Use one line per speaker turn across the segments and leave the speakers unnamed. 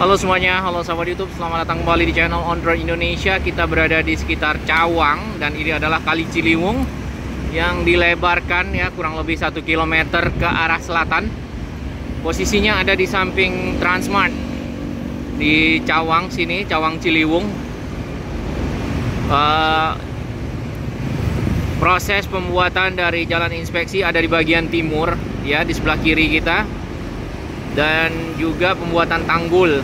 Halo semuanya, halo sahabat YouTube, selamat datang kembali di channel On Road Indonesia. Kita berada di sekitar Cawang dan ini adalah Kali Ciliwung yang dilebarkan ya kurang lebih 1 km ke arah selatan. Posisinya ada di samping Transmart di Cawang sini, Cawang Ciliwung. Proses pembuatan dari jalan inspeksi ada di bagian timur ya, di sebelah kiri kita, dan juga pembuatan tanggul.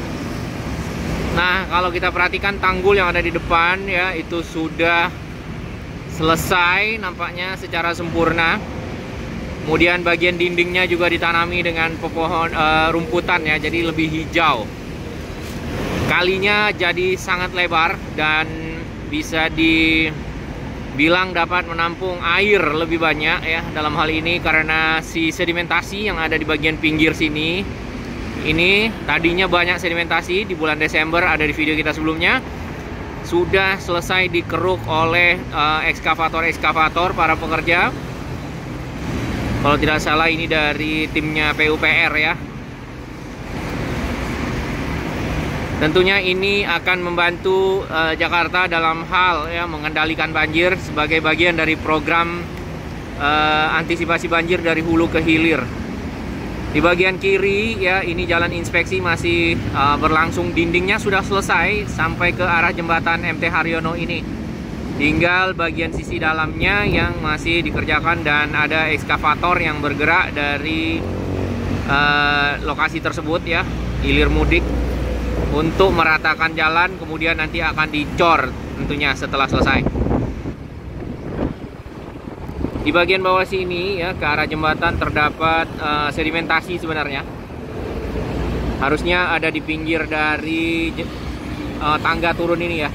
Nah, kalau kita perhatikan tanggul yang ada di depan ya, itu sudah selesai nampaknya secara sempurna. Kemudian bagian dindingnya juga ditanami dengan pepohon rumputan ya, jadi lebih hijau. Kalinya jadi sangat lebar dan bisa dibilang dapat menampung air lebih banyak ya dalam hal ini, karena si sedimentasi yang ada di bagian pinggir sini ini tadinya banyak sedimentasi di bulan Desember, ada di video kita sebelumnya, sudah selesai dikeruk oleh ekskavator para pekerja. Kalau tidak salah ini dari timnya PUPR ya. Tentunya ini akan membantu Jakarta dalam hal ya mengendalikan banjir sebagai bagian dari program antisipasi banjir dari hulu ke hilir. Di bagian kiri ya, ini jalan inspeksi masih berlangsung, dindingnya sudah selesai sampai ke arah jembatan MT Haryono ini. Tinggal bagian sisi dalamnya yang masih dikerjakan dan ada ekskavator yang bergerak dari lokasi tersebut ya, hilir mudik, untuk meratakan jalan, kemudian nanti akan dicor tentunya setelah selesai. Di bagian bawah sini ya, ke arah jembatan terdapat sedimentasi sebenarnya. Harusnya ada di pinggir dari tangga turun ini ya.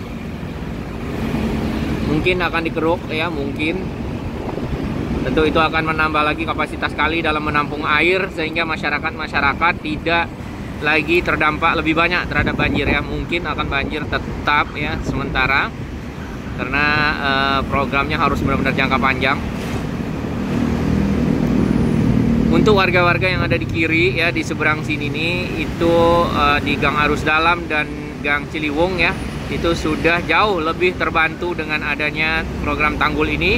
Mungkin akan dikeruk ya, mungkin. Tentu itu akan menambah lagi kapasitas kali dalam menampung air, sehingga masyarakat tidak lagi terdampak lebih banyak terhadap banjir ya. Mungkin akan banjir tetap ya sementara, karena programnya harus benar-benar jangka panjang. Untuk warga-warga yang ada di kiri ya, di seberang sini nih, itu di Gang Arus Dalam dan Gang Ciliwung ya, itu sudah jauh lebih terbantu dengan adanya program tanggul ini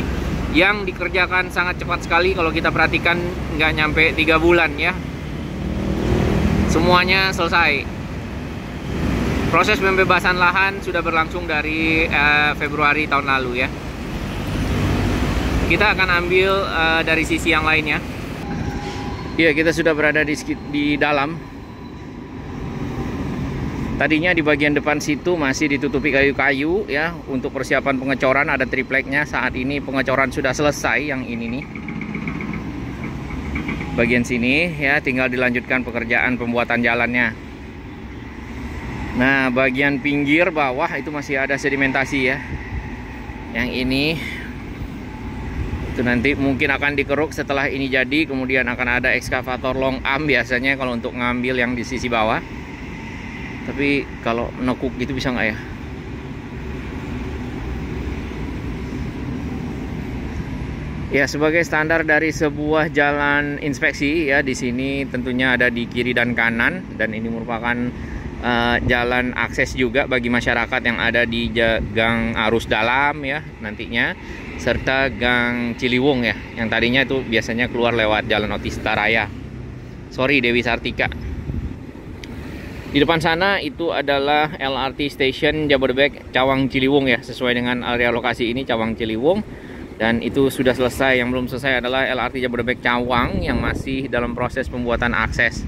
yang dikerjakan sangat cepat sekali. Kalau kita perhatikan nggak nyampe 3 bulan ya, semuanya selesai. Proses pembebasan lahan sudah berlangsung dari Februari tahun lalu ya. Kita akan ambil dari sisi yang lainnya. Ya, kita sudah berada di dalam. Tadinya di bagian depan situ masih ditutupi kayu-kayu ya untuk persiapan pengecoran, ada tripleknya. Saat ini pengecoran sudah selesai yang ini nih. Bagian sini ya, tinggal dilanjutkan pekerjaan pembuatan jalannya. Nah, bagian pinggir bawah itu masih ada sedimentasi ya. Yang ini itu nanti mungkin akan dikeruk setelah ini jadi, kemudian akan ada ekskavator long arm biasanya kalau untuk ngambil yang di sisi bawah. Tapi kalau nekuk gitu bisa nggak ya? Ya, sebagai standar dari sebuah jalan inspeksi ya, di sini tentunya ada di kiri dan kanan, dan ini merupakan jalan akses juga bagi masyarakat yang ada di Gang Arus Dalam ya nantinya, serta Gang Ciliwung ya, yang tadinya itu biasanya keluar lewat Jalan Otista Raya. Sorry, Dewi Sartika. Di depan sana itu adalah LRT Station Jabodebek Cawang Ciliwung ya, sesuai dengan area lokasi ini Cawang Ciliwung. Dan itu sudah selesai. Yang belum selesai adalah LRT Jabodebek Cawang yang masih dalam proses pembuatan akses.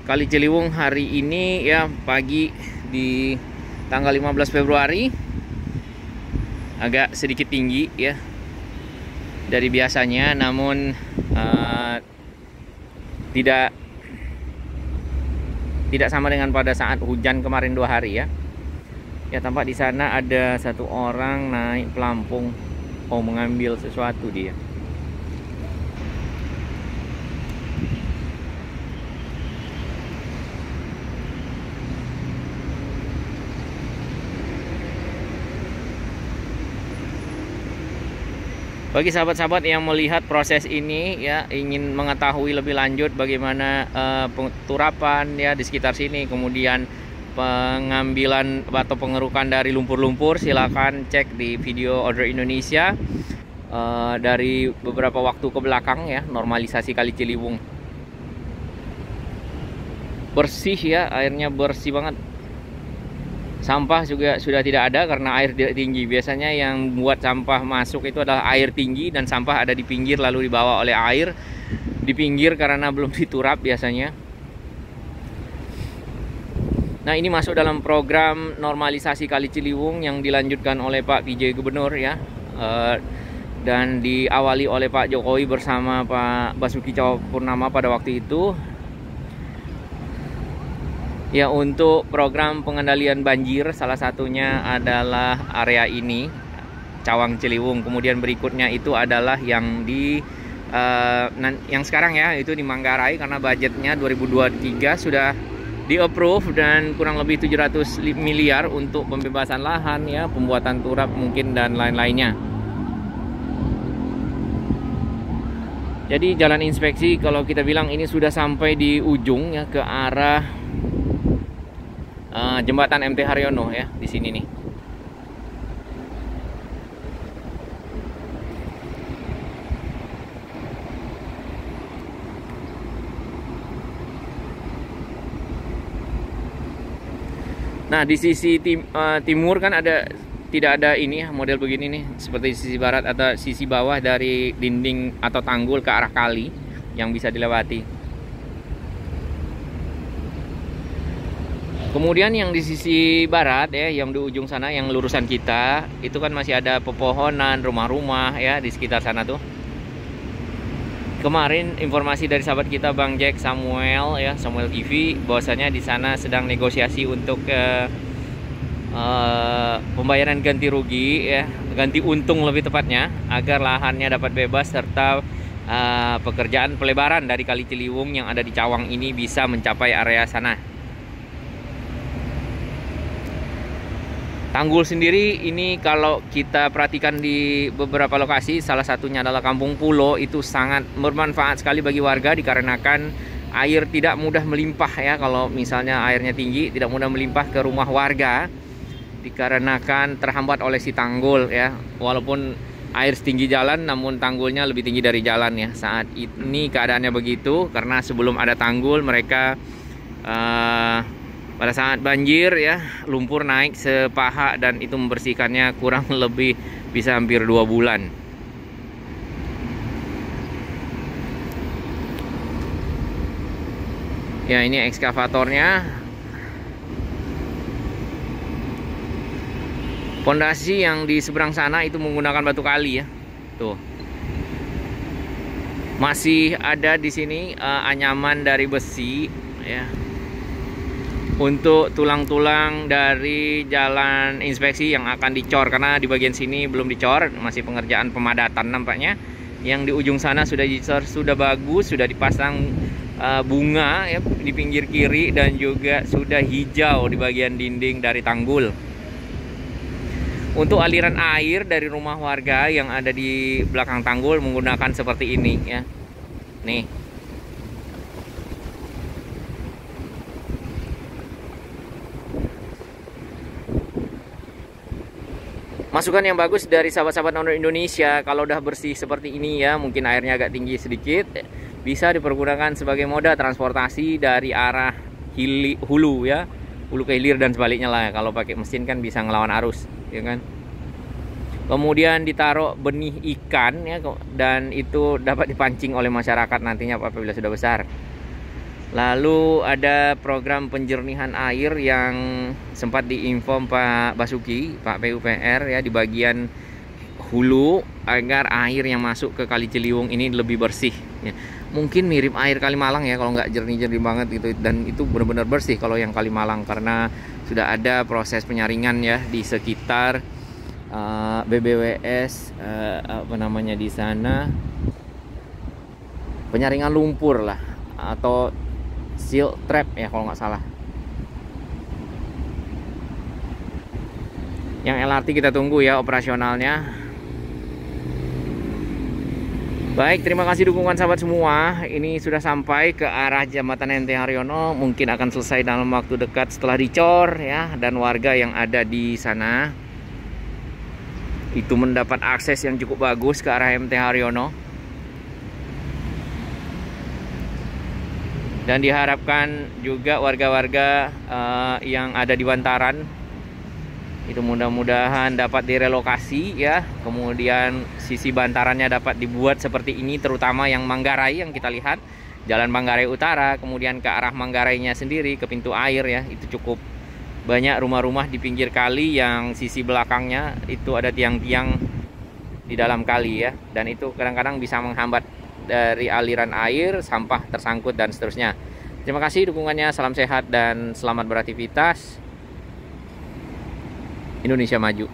Kali Ciliwung hari ini ya, pagi di tanggal 15 Februari agak sedikit tinggi ya dari biasanya, namun tidak sama dengan pada saat hujan kemarin 2 hari ya. Ya, tampak di sana ada satu orang naik pelampung, mengambil sesuatu dia. Bagi sahabat-sahabat yang melihat proses ini ya, ingin mengetahui lebih lanjut bagaimana pengturapan ya di sekitar sini, kemudian pengambilan atau pengerukan dari lumpur-lumpur, silakan cek di video Order Indonesia dari beberapa waktu ke belakang ya, normalisasi Kali Ciliwung. Bersih ya, airnya bersih banget. Sampah juga sudah tidak ada karena air tidak tinggi. Biasanya yang buat sampah masuk itu adalah air tinggi dan sampah ada di pinggir lalu dibawa oleh air di pinggir karena belum diturap biasanya. Nah, ini masuk dalam program normalisasi Kali Ciliwung yang dilanjutkan oleh Pak PJ Gubernur ya, dan diawali oleh Pak Jokowi bersama Pak Basuki Cahayapurnama pada waktu itu. Ya, untuk program pengendalian banjir salah satunya adalah area ini, Cawang Ciliwung. Kemudian berikutnya itu adalah yang di yang sekarang ya, itu di Manggarai karena budgetnya 2023 sudah di-approve dan kurang lebih 700 miliar untuk pembebasan lahan ya, pembuatan turap mungkin dan lain-lainnya. Jadi jalan inspeksi kalau kita bilang ini sudah sampai di ujung ya, ke arah jembatan MT Haryono ya, di sini nih. Nah, di sisi timur kan tidak ada ini ya, model begini nih, seperti sisi barat atau sisi bawah dari dinding atau tanggul ke arah kali yang bisa dilewati. Kemudian yang di sisi barat ya, yang di ujung sana yang lurusan kita, itu kan masih ada pepohonan, rumah-rumah ya di sekitar sana tuh. Kemarin informasi dari sahabat kita Bang Jack Samuel ya, Samuel TV, bahwasanya di sana sedang negosiasi untuk pembayaran ganti rugi ya, ganti untung lebih tepatnya, agar lahannya dapat bebas serta pekerjaan pelebaran dari Kali Ciliwung yang ada di Cawang ini bisa mencapai area sana. Tanggul sendiri ini kalau kita perhatikan di beberapa lokasi, salah satunya adalah Kampung Pulo, itu sangat bermanfaat sekali bagi warga dikarenakan air tidak mudah melimpah ya. Kalau misalnya airnya tinggi, tidak mudah melimpah ke rumah warga dikarenakan terhambat oleh si tanggul ya. Walaupun air setinggi jalan, namun tanggulnya lebih tinggi dari jalan ya. Saat ini keadaannya begitu karena sebelum ada tanggul mereka pada saat banjir ya, lumpur naik sepaha dan itu membersihkannya kurang lebih bisa hampir 2 bulan. Ya, ini ekskavatornya. Pondasi yang di seberang sana itu menggunakan batu kali ya. Tuh. Masih ada di sini anyaman dari besi ya. Untuk tulang-tulang dari jalan inspeksi yang akan dicor, karena di bagian sini belum dicor, masih pengerjaan pemadatan nampaknya. Yang di ujung sana sudah dicor, sudah bagus, sudah dipasang bunga ya di pinggir kiri dan juga sudah hijau di bagian dinding dari tanggul. Untuk aliran air dari rumah warga yang ada di belakang tanggul menggunakan seperti ini ya. Nih. Masukan yang bagus dari sahabat-sahabat Order Indonesia, kalau udah bersih seperti ini ya, mungkin airnya agak tinggi sedikit, bisa dipergunakan sebagai moda transportasi dari arah hulu ya, hulu ke hilir dan sebaliknya lah. Kalau pakai mesin kan bisa ngelawan arus, ya kan. Kemudian ditaruh benih ikan ya, dan itu dapat dipancing oleh masyarakat nantinya apabila sudah besar. Lalu ada program penjernihan air yang sempat diinform Pak Basuki, Pak PUPR ya, di bagian hulu agar air yang masuk ke Kali Ciliwung ini lebih bersih ya. Mungkin mirip air Kalimalang ya, kalau nggak jernih-jernih banget gitu, dan itu benar-benar bersih kalau yang Kalimalang karena sudah ada proses penyaringan ya di sekitar BBWS apa namanya di sana, penyaringan lumpur lah atau seal trap ya kalau nggak salah. Yang LRT kita tunggu ya operasionalnya. Baik, terima kasih dukungan sahabat semua. Ini sudah sampai ke arah Jembatan MT Haryono. Mungkin akan selesai dalam waktu dekat setelah dicor ya. Dan warga yang ada di sana itu mendapat akses yang cukup bagus ke arah MT Haryono. Dan diharapkan juga warga-warga yang ada di bantaran itu mudah-mudahan dapat direlokasi ya. Kemudian sisi bantarannya dapat dibuat seperti ini, terutama yang Manggarai yang kita lihat, Jalan Manggarai Utara, kemudian ke arah Manggarainya sendiri ke pintu air ya. Itu cukup banyak rumah-rumah di pinggir kali yang sisi belakangnya itu ada tiang-tiang di dalam kali ya, dan itu kadang-kadang bisa menghambat dari aliran air, sampah tersangkut dan seterusnya. Terima kasih dukungannya, salam sehat dan selamat beraktivitas. Indonesia maju.